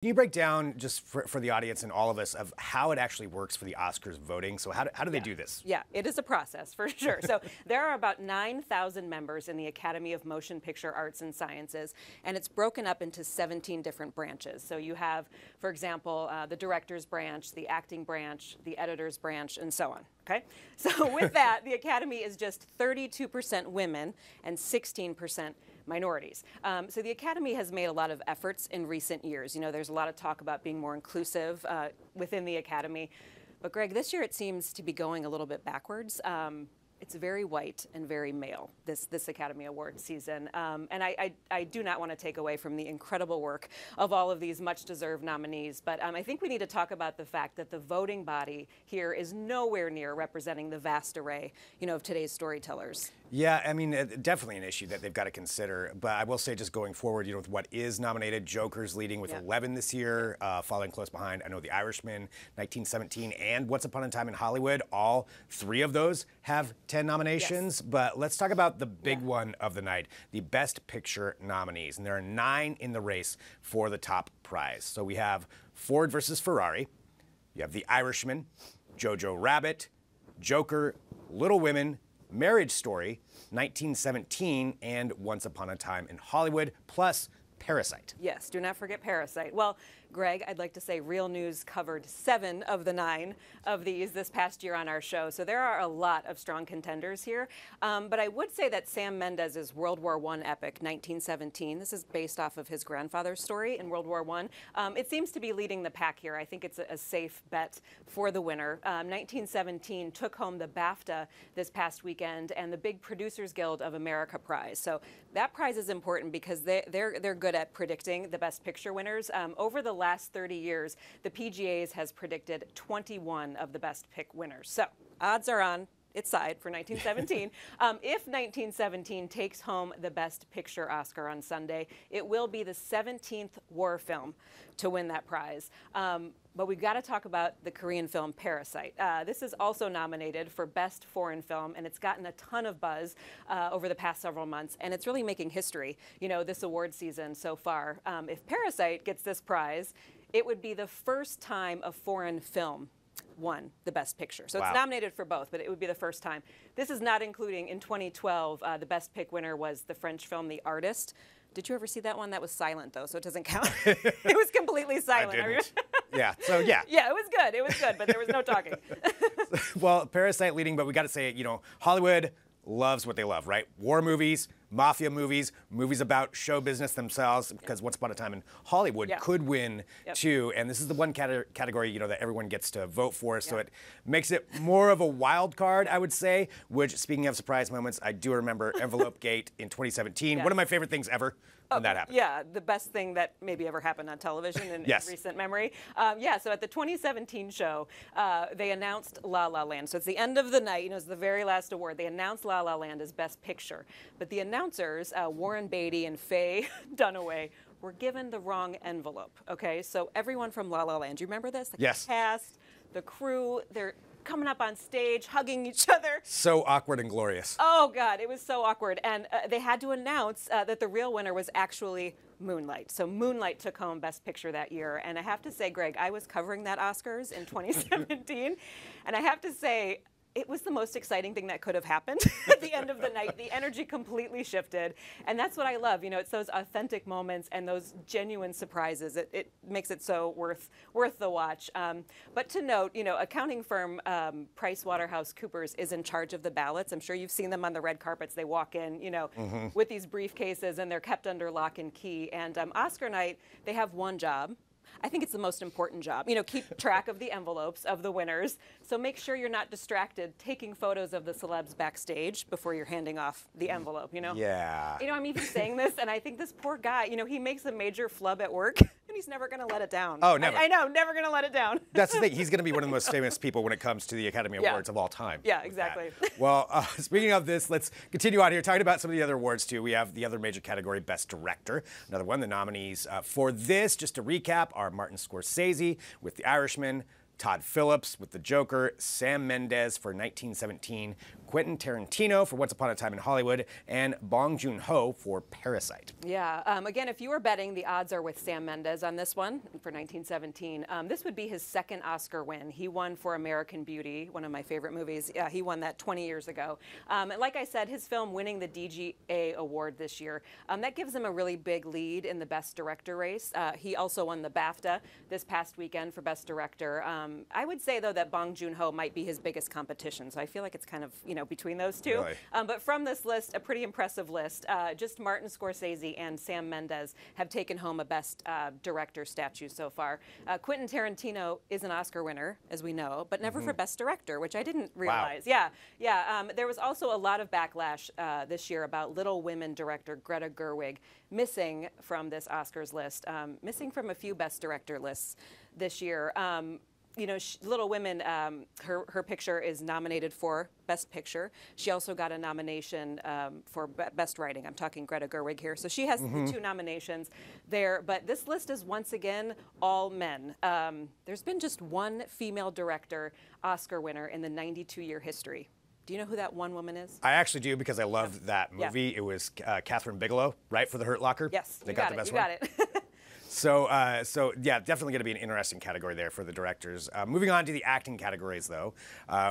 Can you break down, just for the audience and all of us, of how it actually works for the Oscars voting? So how do they do this? Yeah, it is a process for sure. So there are about 9,000 members in the Academy of Motion Picture Arts and Sciences, and it's broken up into 17 different branches. So you have, for example, the director's branch, the acting branch, the editor's branch, and so on. Okay? So with that, the Academy is just 32% women and 16% minorities. So the Academy has made a lot of efforts in recent years. You know, there's a lot of talk about being more inclusive within the Academy. But Greg, this year it seems to be going a little bit backwards. It's very white and very male, this Academy Awards season. And I do not want to take away from the incredible work of all of these much-deserved nominees, but I think we need to talk about the fact that the voting body here is nowhere near representing the vast array, you know, of today's storytellers. Yeah, I mean, definitely an issue that they've got to consider. But I will say, just going forward, you know, with what is nominated, Joker's leading with 11 this year, following close behind, I know The Irishman, 1917, and Once Upon a Time in Hollywood. All three of those have 10 nominations. Yes. But let's talk about the big one of the night, the Best Picture nominees. And there are 9 in the race for the top prize. So we have Ford versus Ferrari. You have The Irishman, Jojo Rabbit, Joker, Little Women, Marriage Story, 1917, and Once Upon a Time in Hollywood, plus Parasite. Yes, do not forget Parasite. Well, Greg, I'd like to say Real News covered 7 of the 9 of these this past year on our show. So there are a lot of strong contenders here. But I would say that Sam Mendes' World War I epic, 1917, this is based off of his grandfather's story in World War I. It seems to be leading the pack here. I think it's a safe bet for the winner. 1917 took home the BAFTA this past weekend and the Big Producers Guild of America prize. So that prize is important because they're good at predicting the Best Picture winners. Over the last 30 years, the PGAs has predicted 21 of the Best Pick winners. So odds are on its side for 1917. If 1917 takes home the Best Picture Oscar on Sunday, it will be the 17th war film to win that prize. But we've got to talk about the Korean film Parasite. This is also nominated for Best Foreign Film, and it's gotten a ton of buzz over the past several months, and it's really making history, you know, this award season so far. If Parasite gets this prize, it would be the first time a foreign film won the Best Picture. So it's nominated for both, but it would be the first time. This is not including, in 2012, the Best Pick winner was the French film The Artist. Did you ever see that one? That was silent, though, so it doesn't count. It was completely silent. I didn't. Yeah, so yeah. Yeah, it was good. It was good, but there was no talking. Well, Parasite leading, but we got to say, you know, Hollywood loves what they love, right? War movies, mafia movies, movies about show business themselves, because Once Upon a Time in Hollywood could win too. And this is the one category, you know, that everyone gets to vote for. So it makes it more of a wild card, I would say, which, speaking of surprise moments, I do remember Envelope Gate in 2017. One of my favorite things ever when that happened. Yeah, the best thing that maybe ever happened on television in recent memory. So at the 2017 show, they announced La La Land. So it's the end of the night, you know, it's the very last award. They announced La La Land as Best Picture. But the announcers, Warren Beatty and Faye Dunaway, were given the wrong envelope, okay? So everyone from La La Land, do you remember this? The cast, the crew, they're coming up on stage, hugging each other. So awkward and glorious. Oh, God, it was so awkward. And they had to announce that the real winner was actually Moonlight. So Moonlight took home Best Picture that year. And I have to say, Greg, I was covering that Oscars in 2017. And I have to say, it was the most exciting thing that could have happened at the end of the night. The energy completely shifted. And that's what I love. You know, it's those authentic moments and those genuine surprises. It makes it so worth the watch. But to note, you know, accounting firm PricewaterhouseCoopers is in charge of the ballots. I'm sure you've seen them on the red carpets. They walk in, you know, with these briefcases, and they're kept under lock and key. And Oscar night, they have one job. I think it's the most important job. You know, keep track of the envelopes of the winners. So make sure you're not distracted taking photos of the celebs backstage before you're handing off the envelope, you know? Yeah. You know, I'm even saying this, and I think this poor guy, you know, he makes a major flub at work, and he's never going to let it down. Oh, never. I know, never going to let it down. That's the thing. He's going to be one of the most famous people when it comes to the Academy Awards of all time. Yeah, exactly. Well, speaking of this, let's continue on here, talking about some of the other awards, too. We have the other major category, Best Director. Another one, the nominees for this, just to recap, are Martin Scorsese with The Irishman, Todd Phillips with The Joker, Sam Mendes for 1917, Quentin Tarantino for Once Upon a Time in Hollywood, and Bong Joon-ho for Parasite. Yeah. Again, if you were betting, the odds are with Sam Mendes on this one for 1917. This would be his second Oscar win. He won for American Beauty, one of my favorite movies. He won that 20 years ago. Like I said, his film winning the DGA award this year, that gives him a really big lead in the Best Director race. He also won the BAFTA this past weekend for Best Director. I would say, though, that Bong Joon-ho might be his biggest competition. So I feel like it's kind of, between those two. Really? But from this list, a pretty impressive list. Just Martin Scorsese and Sam Mendes have taken home a Best Director statue so far. Quentin Tarantino is an Oscar winner, as we know, but never for Best Director, which I didn't realize. Wow. Yeah. There was also a lot of backlash this year about Little Women director Greta Gerwig missing from this Oscars list, missing from a few Best Director lists this year. Little Women, her picture is nominated for Best Picture. She also got a nomination for Best Writing. I'm talking Greta Gerwig here. So she has the 2 nominations there. But this list is once again all men. There's been just one female director Oscar winner in the 92-year history. Do you know who that one woman is? I actually do, because I love that movie. Yeah. It was Catherine Bigelow, right, for The Hurt Locker? Yes, they got the it. best You got it. So yeah, definitely going to be an interesting category there for the directors. Moving on to the acting categories, though,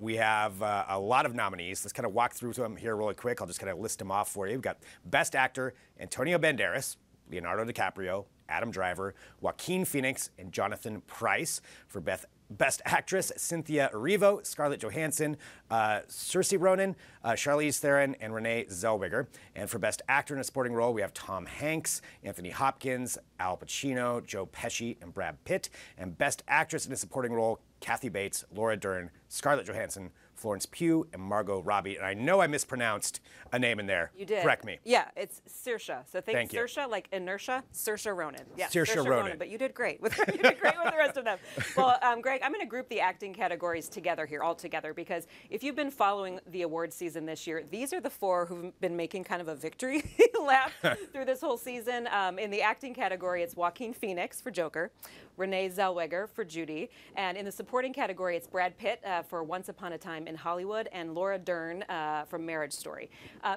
we have a lot of nominees. Let's kind of walk through them here really quick. I'll just kind of list them off for you. We've got Best Actor, Antonio Banderas, Leonardo DiCaprio, Adam Driver, Joaquin Phoenix, and Jonathan Pryce. For Best Actress, Cynthia Erivo, Scarlett Johansson, Saoirse Ronan, Charlize Theron, and Renee Zellweger. And for Best Actor in a Supporting Role, we have Tom Hanks, Anthony Hopkins, Al Pacino, Joe Pesci, and Brad Pitt. And Best Actress in a Supporting Role, Kathy Bates, Laura Dern, Scarlett Johansson, Florence Pugh, and Margot Robbie. And I know I mispronounced a name in there. You did. Correct me. Yeah, it's Saoirse. So Thank you. Saoirse, like inertia, Saoirse Ronan. Yeah, Saoirse Ronan. But you did great. You did great with the rest of them. Well, Greg, I'm going to group the acting categories together here, all together, because if you've been following the award season this year, these are the 4 who've been making kind of a victory lap through this whole season. In the acting category, it's Joaquin Phoenix for Joker, Renee Zellweger for Judy, and in the supporting category, it's Brad Pitt for Once Upon a Time in Hollywood, and Laura Dern from Marriage Story.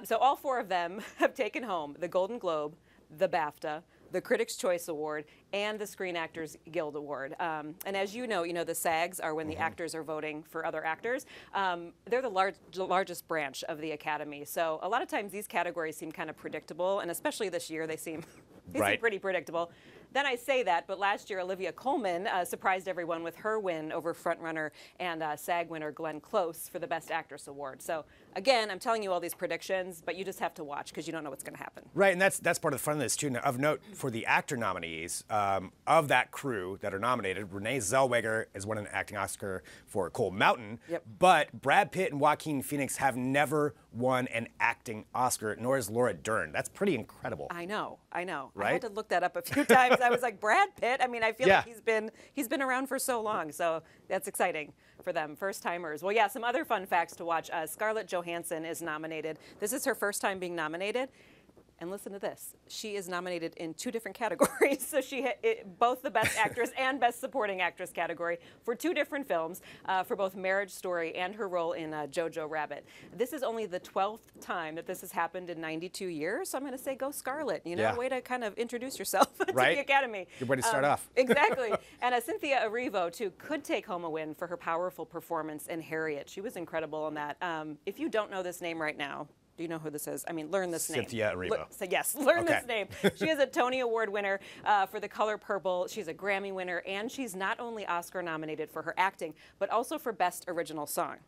So all 4 of them have taken home the Golden Globe, the BAFTA, the Critics' Choice Award, and the Screen Actors Guild Award. And as you know, the SAGs are when the actors are voting for other actors. They're the largest branch of the Academy. So a lot of times these categories seem kind of predictable, and especially this year they seem pretty predictable. Then I say that, but last year Olivia Colman surprised everyone with her win over frontrunner and SAG winner Glenn Close for the Best Actress Award. So again, I'm telling you all these predictions, but you just have to watch because you don't know what's going to happen. Right, and that's part of the fun of this too. Now, of note for the actor nominees, of that crew that are nominated, Renee Zellweger has won an acting Oscar for Cold Mountain, but Brad Pitt and Joaquin Phoenix have never won an acting Oscar, nor has Laura Dern. That's pretty incredible. I know. Right? I had to look that up a few times. I was like, Brad Pitt? I mean, I feel like he's been around for so long, so that's exciting for them, first-timers. Well, yeah, some other fun facts to watch. Scarlett Johansson is nominated. This is her first time being nominated. And listen to this. She is nominated in 2 different categories. So she both the Best Actress and Best Supporting Actress category for 2 different films, for both Marriage Story and her role in Jojo Rabbit. This is only the 12th time that this has happened in 92 years. So I'm going to say go Scarlett. Way to kind of introduce yourself to the Academy. Good way to start off. Exactly. And Cynthia Erivo, too, could take home a win for her powerful performance in Harriet. She was incredible in that. If you don't know this name right now, do you know who this is? I mean, learn this name. Cynthia Erivo. Yes, learn this name. She is a Tony Award winner for The Color Purple. She's a Grammy winner, and she's not only Oscar nominated for her acting, but also for Best Original Song.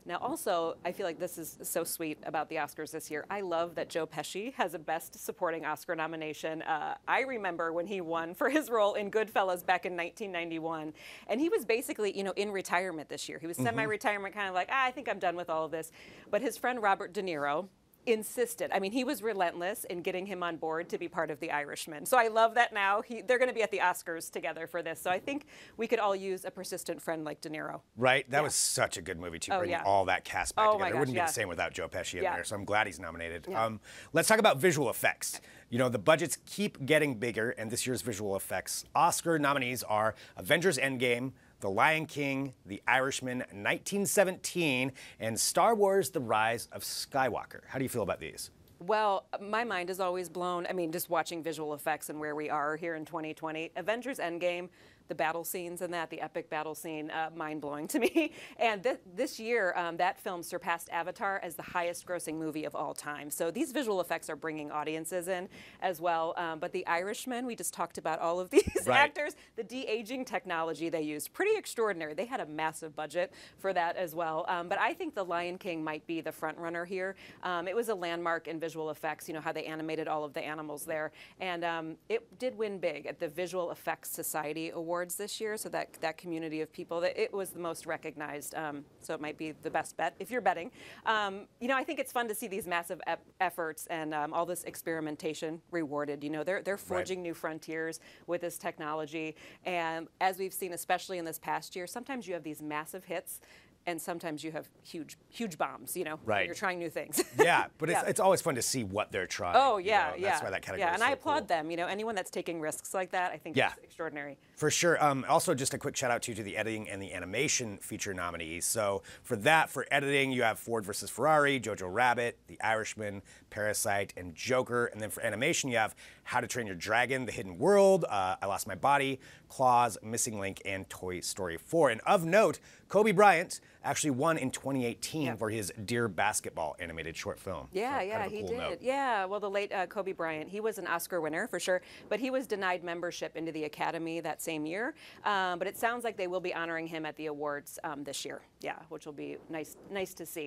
Now, also, I feel like this is so sweet about the Oscars this year. I love that Joe Pesci has a Best Supporting Oscar nomination. I remember when he won for his role in Goodfellas back in 1991. And he was basically, in retirement this year. He was semi-retirement, kind of like, I think I'm done with all of this. But his friend Robert De Niro insisted. I mean, he was relentless in getting him on board to be part of The Irishman. So I love that now. They're going to be at the Oscars together for this. So I think we could all use a persistent friend like De Niro. Right. That was such a good movie, too, bringing all that cast back together. It wouldn't be the same without Joe Pesci in there, so I'm glad he's nominated. Let's talk about visual effects. The budgets keep getting bigger, and this year's visual effects Oscar nominees are Avengers Endgame, The Lion King, The Irishman, 1917, and Star Wars: The Rise of Skywalker. How do you feel about these? Well, my mind is always blown. I mean, just watching visual effects and where we are here in 2020. Avengers Endgame, the battle scenes and the epic battle scene, mind-blowing to me. And this year, that film surpassed Avatar as the highest-grossing movie of all time. So these visual effects are bringing audiences in as well. But The Irishman, we just talked about all of these actors. The de-aging technology they used, pretty extraordinary. They had a massive budget for that as well. But I think The Lion King might be the front runner here. It was a landmark in visual effects, you know, how they animated all of the animals there. And it did win big at the Visual Effects Society Awards this year, so that community of people, that it was the most recognized, so it might be the best bet if you're betting. You know, I think it's fun to see these massive efforts and all this experimentation rewarded. You know, they're forging new frontiers with this technology, and as we've seen, especially in this past year, sometimes you have these massive hits, and sometimes you have huge bombs, you know, when you're trying new things. Yeah, but it's always fun to see what they're trying. Oh, yeah, you know? That's why that category is and so I applaud cool. them. You know, anyone that's taking risks like that, I think is extraordinary. For sure. Also, just a quick shout out to the editing and the animation feature nominees. So for editing, you have Ford versus Ferrari, Jojo Rabbit, The Irishman, Parasite, and Joker. And then for animation, you have How to Train Your Dragon, The Hidden World, I Lost My Body, Claws, Missing Link, and Toy Story 4. And of note, Kobe Bryant actually won in 2018 for his Dear Basketball animated short film. Yeah, so yeah, cool he did. Note. Yeah, well, the late Kobe Bryant, he was an Oscar winner for sure, but he was denied membership into the Academy that same year. But it sounds like they will be honoring him at the awards this year. Yeah, which will be nice to see.